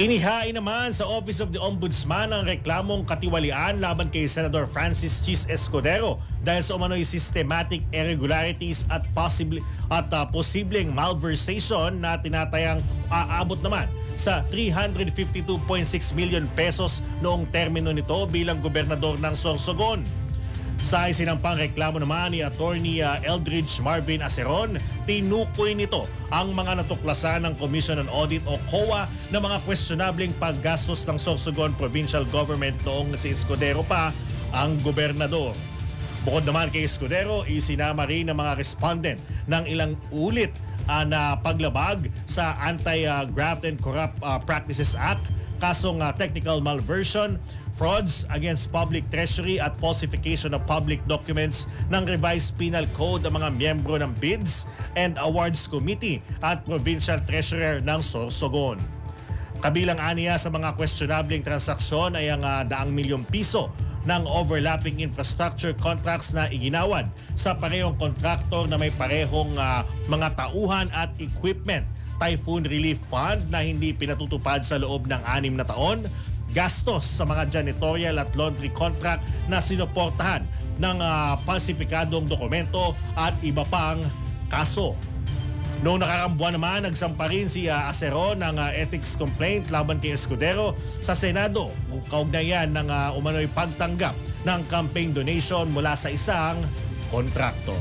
Inihain naman sa Office of the Ombudsman ang reklamong katiwalian laban kay Senador Francis Chis Escudero dahil sa umano'y systematic irregularities at posibleng malversation na tinatayang aabot naman sa 352.6 million pesos noong termino nito bilang gobernador ng Sorsogon. Sa isinampang reklamo naman ni Attorney Eldridge Marvin Aceron, tinukoy nito ang mga natuklasan ng Commission on Audit o COA na mga questionableng paggastos ng Sorsogon Provincial Government noong si Escudero pa ang gobernador. Bukod naman kay Escudero, isinama rin ng mga respondent ng ilang ulit na paglabag sa Anti-Graft and Corrupt Practices Act, kasong technical malversion, frauds against public treasury at falsification of public documents ng revised penal code ang mga miyembro ng Bids and Awards Committee at Provincial Treasurer ng Sorsogon. Kabilang aniya sa mga questionableng transaksyon ay ang 100 milyong piso ng overlapping infrastructure contracts na iginawad sa parehong kontraktor na may parehong mga tauhan at equipment, Typhoon Relief Fund na hindi pinatutupad sa loob ng 6 na taon, gastos sa mga janitorial at laundry contract na sinuportahan ng falsipikadong dokumento at iba pang kaso. Noong nakaraang buwan naman, nagsampa rin si Aceron ng ethics complaint laban kay Escudero sa Senado kaugnayan ng umano'y pagtanggap ng campaign donation mula sa isang kontraktor.